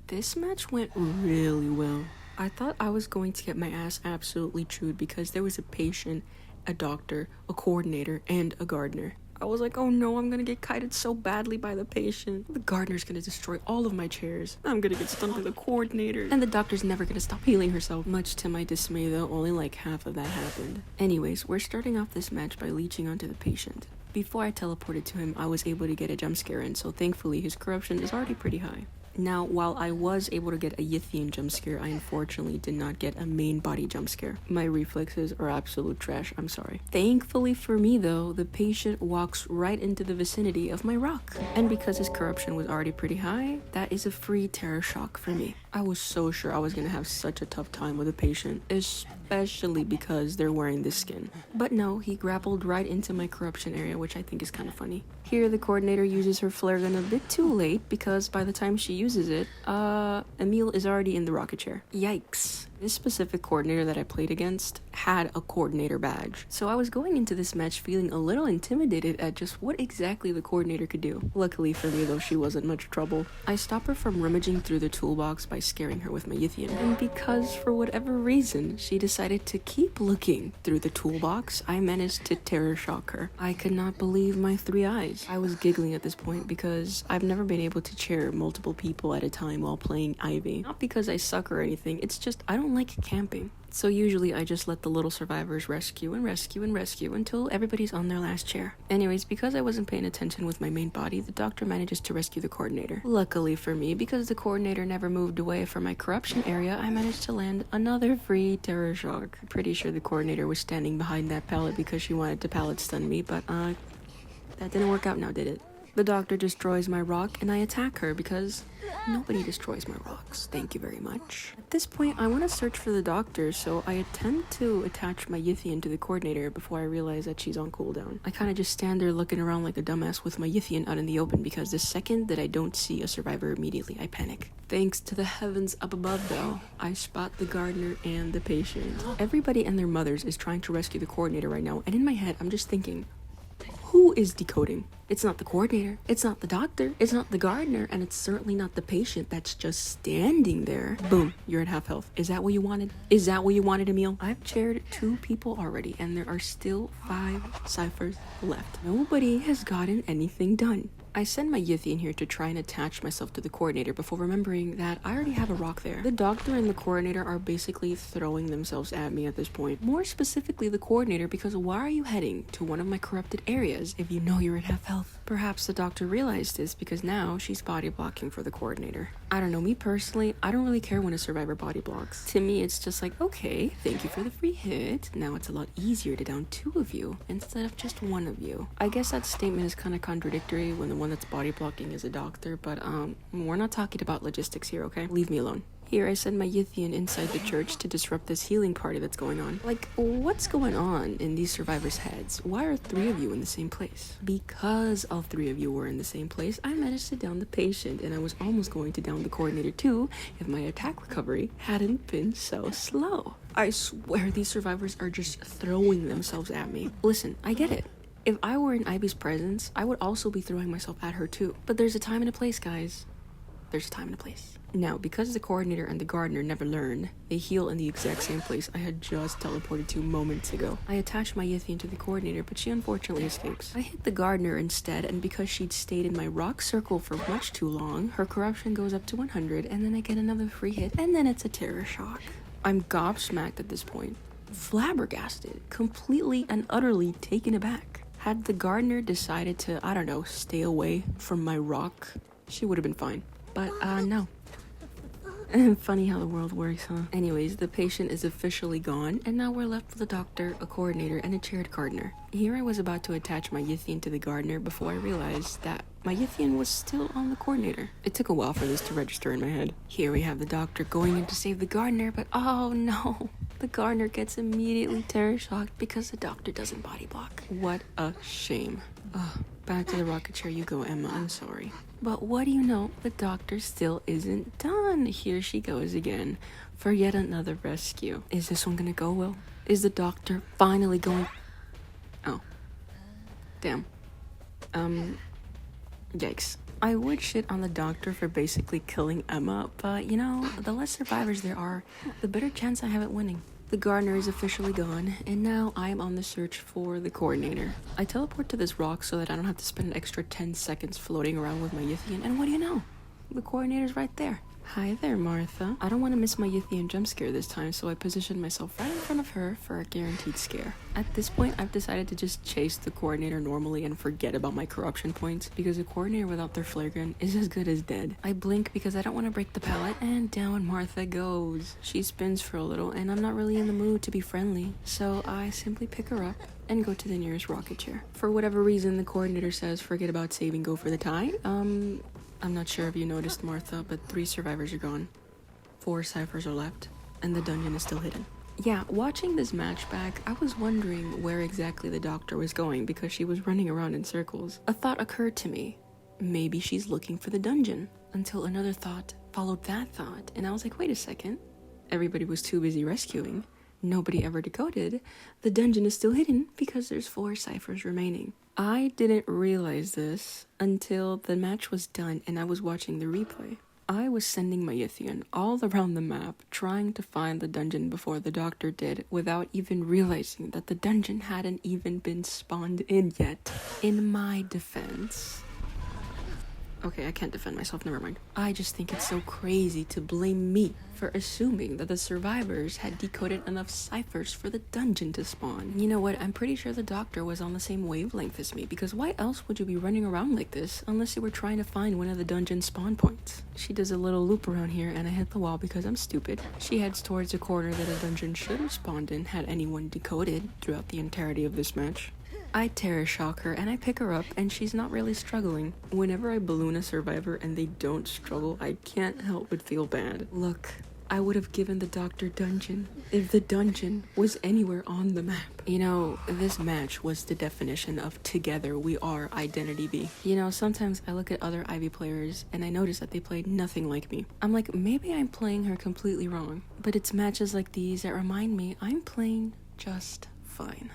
This match went really well. I thought I was going to get my ass absolutely chewed because there was a patient, a doctor, a coordinator, and a gardener. I was like, oh no, I'm gonna get kited so badly by the patient. The gardener's gonna destroy all of my chairs. I'm gonna get stunned by the coordinator. And the doctor's never gonna stop healing herself. Much to my dismay though, only like half of that happened. Anyways, we're starting off this match by leeching onto the patient. Before I teleported to him, I was able to get a jump scare in, so thankfully his corruption is already pretty high. Now, while I was able to get a Yithian jump scare, I unfortunately did not get a main body jump scare. My reflexes are absolute trash, I'm sorry. Thankfully for me though, the patient walks right into the vicinity of my rock. And because his corruption was already pretty high, that is a free terror shock for me. I was so sure I was gonna have such a tough time with a patient, especially because they're wearing this skin. But no, he grappled right into my corruption area, which I think is kind of funny. Here, the coordinator uses her flare gun a bit too late because by the time she uses it, Emil is already in the rocket chair. Yikes. This specific coordinator that I played against had a coordinator badge. So I was going into this match feeling a little intimidated at just what exactly the coordinator could do. Luckily for me though, she wasn't much trouble. I stop her from rummaging through the toolbox by scaring her with my Yithian. And because for whatever reason, she decided to keep looking through the toolbox, I managed to terror shock her. I could not believe my 3 eyes. I was giggling at this point because I've never been able to chair multiple people at a time while playing Ivy. Not because I suck or anything, it's just I don't like camping. So usually I just let the little survivors rescue and rescue and rescue until everybody's on their last chair. Anyways, because I wasn't paying attention with my main body, the doctor manages to rescue the coordinator. Luckily for me, because the coordinator never moved away from my corruption area, I managed to land another free terror shock. I'm pretty sure the coordinator was standing behind that pallet because she wanted to pallet stun me, but that didn't work out now, did it? The doctor destroys my rock and I attack her because nobody destroys my rocks. Thank you very much. At this point, I want to search for the doctor, so I attempt to attach my Yithian to the coordinator before I realize that she's on cooldown. I kind of just stand there looking around like a dumbass with my Yithian out in the open because the second that I don't see a survivor immediately, I panic. Thanks to the heavens up above though, I spot the gardener and the patient. Everybody and their mothers is trying to rescue the coordinator right now, and in my head, I'm just thinking, who is decoding? It's not the coordinator, it's not the doctor, it's not the gardener, and it's certainly not the patient that's just standing there. Boom, you're at half health. Is that what you wanted? Is that what you wanted, Emil? I've chaired 2 people already, and there are still 5 ciphers left. Nobody has gotten anything done. I send my Yithian here to try and attach myself to the coordinator before remembering that I already have a rock there. The doctor and the coordinator are basically throwing themselves at me at this point. More specifically the coordinator, because why are you heading to one of my corrupted areas if you know you're at half health? Perhaps the doctor realized this because now she's body blocking for the coordinator. I don't know, me personally, I don't really care when a survivor body blocks. To me, it's just like, okay, thank you for the free hit. Now it's a lot easier to down 2 of you instead of just 1 of you. I guess that statement is kind of contradictory when the one that's body blocking is a doctor, but we're not talking about logistics here, okay? Leave me alone. Here, I send my Yithian inside the church to disrupt this healing party that's going on. Like, what's going on in these survivors' heads? Why are 3 of you in the same place? Because all 3 of you were in the same place, I managed to down the patient, and I was almost going to down the coordinator too if my attack recovery hadn't been so slow. I swear these survivors are just throwing themselves at me. Listen, I get it. If I were in Ivy's presence, I would also be throwing myself at her too. But there's a time and a place, guys. There's a time and a place. Now, because the coordinator and the gardener never learn, they heal in the exact same place I had just teleported to moments ago. I attach my Yithian to the coordinator, but she unfortunately escapes. I hit the gardener instead, and because she'd stayed in my rock circle for much too long, her corruption goes up to 100, and then I get another free hit, and then it's a terror shock. I'm gobsmacked at this point. Flabbergasted. Completely and utterly taken aback. Had the gardener decided to, I don't know, stay away from my rock, she would have been fine. But, no. Funny how the world works, huh? Anyways, the patient is officially gone, and now we're left with a doctor, a coordinator, and a chaired gardener. Here I was about to attach my Yithian to the gardener before I realized that my Yithian was still on the coordinator. It took a while for this to register in my head. Here we have the doctor going in to save the gardener, but oh no. The gardener gets immediately terror shocked because the doctor doesn't body block. What a shame. Back to the rocket chair you go, Emma. I'm sorry. But what do you know? The doctor still isn't done. Here she goes again for yet another rescue. Is this one gonna go well? Is the doctor finally going... Oh. Damn. Yikes. I would shit on the doctor for basically killing Emma, but you know, the less survivors there are, the better chance I have at winning. The gardener is officially gone, and now I am on the search for the coordinator. I teleport to this rock so that I don't have to spend an extra 10 seconds floating around with my Yithian, and what do you know? The coordinator's right there. Hi there, Martha. I don't want to miss my Yithian jump scare this time, so I positioned myself right in front of her for a guaranteed scare. At this point, I've decided to just chase the coordinator normally and forget about my corruption points, because a coordinator without their flare gun is as good as dead. I blink because I don't want to break the pallet, and down Martha goes. She spins for a little, and I'm not really in the mood to be friendly, so I simply pick her up and go to the nearest rocket chair. For whatever reason, the coordinator says forget about saving, go for the tie. I'm not sure if you noticed, Martha, but 3 survivors are gone. 4 ciphers are left, and the dungeon is still hidden. Yeah, watching this match back, I was wondering where exactly the doctor was going because she was running around in circles. A thought occurred to me. Maybe she's looking for the dungeon. Until another thought followed that thought, and I was like, wait a second. Everybody was too busy rescuing. Nobody ever decoded. The dungeon is still hidden because there's 4 ciphers remaining. I didn't realize this until the match was done and I was watching the replay. I was sending my Yithian all around the map trying to find the dungeon before the doctor did without even realizing that the dungeon hadn't even been spawned in yet. In my defense... Okay, I can't defend myself, never mind. I just think it's so crazy to blame me for assuming that the survivors had decoded enough ciphers for the dungeon to spawn. You know what, I'm pretty sure the doctor was on the same wavelength as me, because why else would you be running around like this unless you were trying to find one of the dungeon spawn points? She does a little loop around here and I hit the wall because I'm stupid. She heads towards a corner that a dungeon should have spawned in had anyone decoded throughout the entirety of this match. I terror shock her and I pick her up and she's not really struggling. Whenever I balloon a survivor and they don't struggle, I can't help but feel bad. Look, I would have given the doctor dungeon if the dungeon was anywhere on the map. You know, this match was the definition of together we are Identity B. You know, sometimes I look at other Ivy players and I notice that they played nothing like me. I'm like, maybe I'm playing her completely wrong. But it's matches like these that remind me I'm playing just fine.